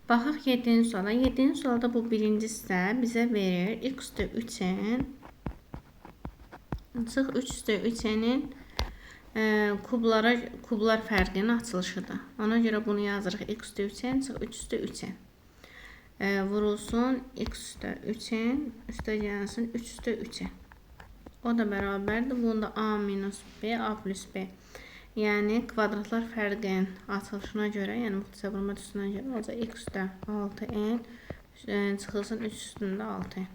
Baxaq 7-ci suala. 7-ci sualda bu birinci hissə bizə verir x üstə 3n çıx 3 üstə 3n'in kublar fərqinin açılışıdır. Ona görə bunu yazırıq. X üstə 3n çıx 3 üstə 3n. Vurulsun x üstə 3n üstə gəlsin 3 üstə 3n. O da bərabərdir. Bunda a minus b, a plus b. Yəni kvadratlar fərqinin açılışına görə, yəni müxtəsər vurma üstünə görə olacaq x üstə 6n çıxılsın 3 üstündə 6n.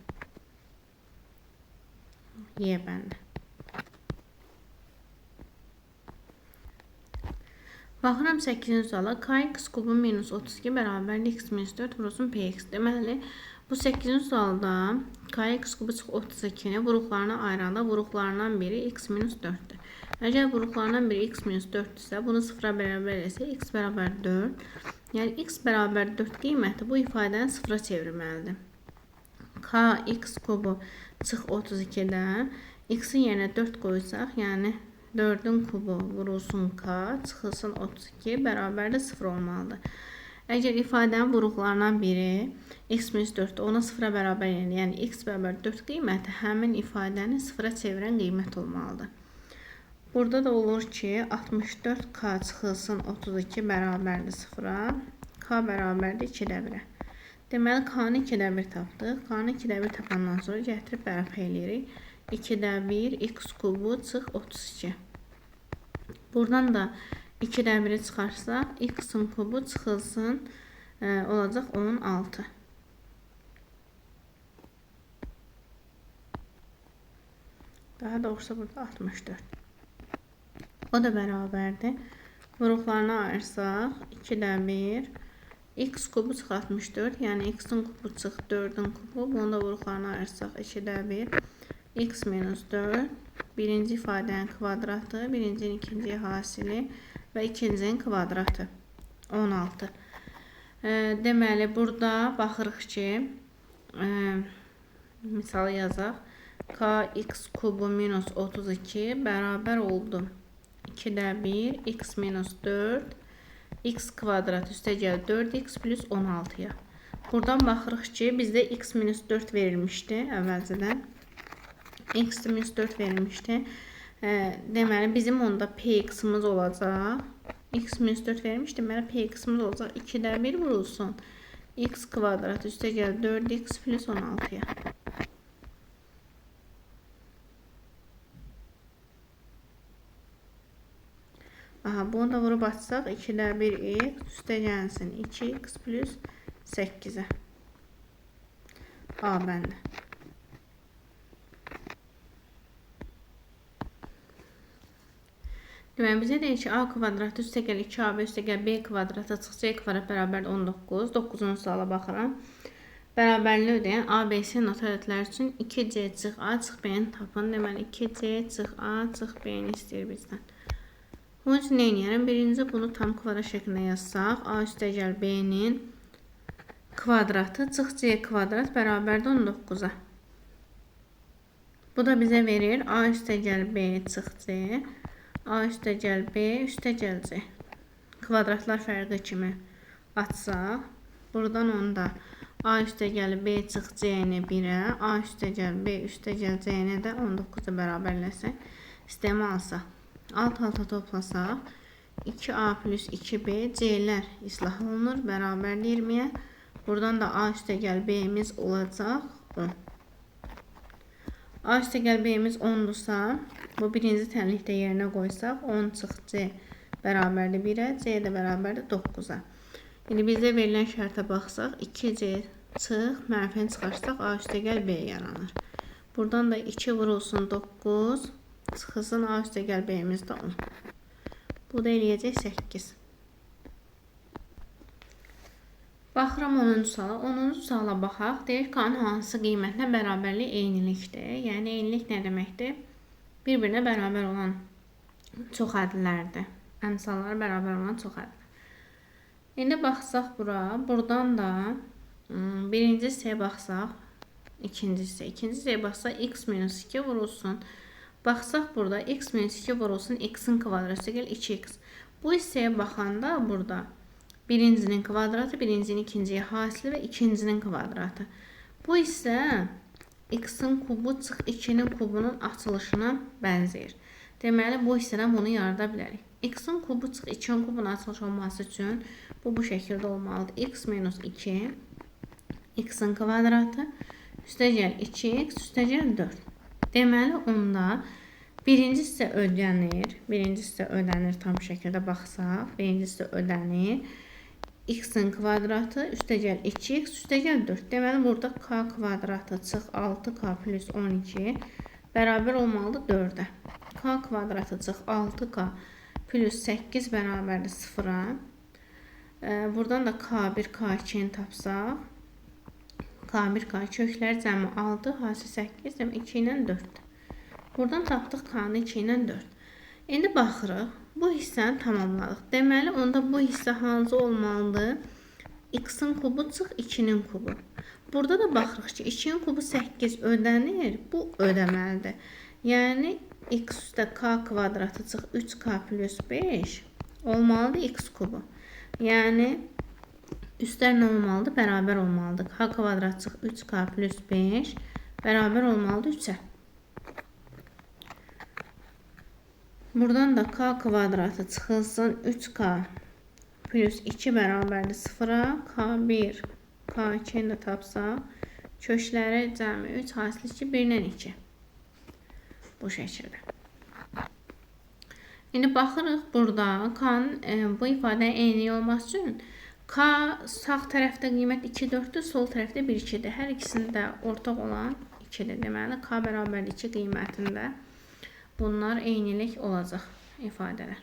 Y bəndi. Baxıram 8-ci suala. Kx kubu minus 32 bərabərdir x minus 4 vurulsun px. Deməli, bu 8-ci sualda kx kubu çıx 32-ni vuruqlarına ayıranda vuruqlarından biri x minus 4'dür. Əgər vuruqlarından biri x minus 4-dürsə, bunu sıfıra bərabər etsə, x bərabər 4. Yəni, x bərabər 4 qiyməti bu ifadəni sıfıra çevirməlidir. Kx kubu çıx 32-dən x-in yerinə 4 qoysaq, yəni 4'ün kubu vurulsun k, çıxılsın 32, bərabər də 0 olmalıdır. Əgər ifadənin vuruqlarından biri x minus 4-dür, ona sıfıra bərabər edir. Yəni, x bərabər 4 qiyməti həmin ifadəni sıfıra çevirən qiymət olmalıdır. Burada da olur ki 64k çıxılsın 32 bərabərdir 0-a. K bərabərdir 2-də 1-ə. Deməli, k-nı 2-də 1 tapdıq. K-nı 2-də 1 tapandan sonra gətirib bərabər eləyirik. 2-də 1 x kubu çıx 32. Buradan da 2-də 1-i çıxarsaq, x-in kubu çıxılsın olacaq 16. Daha doğrusu burada 64. O da bərabərdir. Vuruqlarına ayırsaq, 2-də 1, x kubu çıx 64, yəni x-in kubu çıx 4'ün kubu. Bunu da vuruqlarına ayırsaq, 2-də 1, x minus 4, birinci ifadənin kvadratı, birincinin ikinci hasili və ikincinin kvadratı, 16. Deməli, burada baxırıq ki, misalı yazaq, kx kubu minus 32 bərabər oldu. 2'də 1, x minus 4, x kvadrat üstə gəl 4x plus 16'ya. Buradan baxırıq ki, bizdə x minus 4 verilmişdi əvvəlcədən. X minus 4 verilmişdi. Deməli, bizim onda px'imiz olacaq. X minus 4 verilmişdi. Deməli, px'imiz olacaq. 2'də 1 vurulsun. X kvadrat üstə gəl 4x plus 16'ya. Aha, bunu da vurub açsaq, 2'də 1 x üstə gəlsin 2x plus 8'ə. A bəndi. Deməli, bizə deyir ki, a kvadratı üstə gəl 2ab üstə gəl b kvadratı çıx c kvadrat bərabər 19. 9-cu suala baxıram. Bərabərliyi ödəyən ABC notariyyətlər üçün 2c çıx a çıx b-ni tapın. Deməli, 2c çıx a çıx b-ni istəyir bizdən. Bunun üçün nə edirəm? Birinci bunu tam kvadrat şəklində yazsaq, a üstə gəl b-nin kvadratı çıx c kvadrat bərabərdir 19-a. Bu da bizə verir a üstə gəl b çıx c, a üstə gəl b üstə gəl c. Kvadratlar fərqi kimi açsaq, buradan onda a üstə gəl b çıx c-ni 1-ə, a üstə gəl b üstə gəl c-ni də 19-a bərabərləsək, sistemi alsaq. Alt-alta toplasaq, 2a plus 2b c'lər islah olunur, bərabər 20'yə. Buradan da a üstə gəl b'miz olacaq 10. A üstə gəl b'miz 10'dursa, bu birinci tənlikdə yerinə qoysaq, 10 çıx c bərabərdir 1'ə, c də bərabərdir 9'a. Yəni, bizdə verilən şərtə baxsaq, 2c çıx, mənfini çıxarsaq, a üstə gəl b yaranır. Buradan da 2 vurulsun 9, çıxılsın a üstə gəl b'miz də 10. Bu da eləyəcək 8. Baxıram 10-cu suala. 10-cu suala baxaq. Deyir ki, hansı qiymətinə bərabərlik eynilikdir. Yəni, eynilik nə deməkdir? Bir-birinə bərabər olan çox ədlərdir. Əmsalları bərabər olan çox ədlər. İndi baxsaq bura. Buradan da birinci hissəyə baxsaq, ikinci hissəyə baxsaq, x minus 2 vurulsun. Baxsaq burada x minus 2 vurulsun x-in kvadratı gəl 2x. Bu hissəyə baxanda burada Birincinin kvadratı, birincinin ikinciyə hasili və ikincinin kvadratı. Bu isə x-in kubu çıx 2-nin kubunun açılışına bənzəyir. Deməli, bu hissədən bunu yarada bilərik. X-in kubu çıx 2-nin kubunun açılış olması üçün bu şəkildə olmalıdır. X minus 2, x-in kvadratı, üstəgəl 2x, üstəgəl 4. Deməli, onda birinci hissə ödənir tam şəkildə baxsaq. Birinci hissə ödənir. X-in kvadratı, üstəgəl 2x, üstəgəl 4. Deməli, burada k kvadratı çıx 6k plus 12 bərabər olmalıdır 4-ə. K kvadratı çıx 6k plus 8 bərabərdir 0-a. Buradan da k1, k2-ni tapsaq. K1, k köklər cəmi 6, hasil 8, cəmi 2 ilə 4-dür. Buradan tapdıq k-nı 2 ilə 4. İndi baxırıq. Bu hissəni tamamladıq. Deməli, onda bu hissə hansı olmalıdır? X-in kubu çıx 2-nin kubu. Burada da baxırıq ki, 2-nin kubu 8 ödənir. Bu ödəməlidir. Yəni, x üstə k kvadratı çıx 3k plus 5 olmalıdır x kubu. Yəni, üstlər nə olmalıdır? Bərabər olmalıdır. K kvadrat çıx 3k plus 5 bərabər olmalıdır 3-ə. Buradan da k kvadratı çıxılsın 3k plus 2 bərabərdir 0-a. K1, k2-ni də tapsaq. Kökləri cəmi 3, hasil 2, 1 ilə 2. Bu şəkildə. İndi baxırıq burada k-nın bu ifadəyə eyni olması üçün k sağ tərəfdə qiymət 2, 4-dür, sol tərəfdə 1, 2-dir. Hər ikisində ortaq olan 2-dir. Deməli, k bərabər 2 qiymətində bunlar eynilik olacaq ifadələr.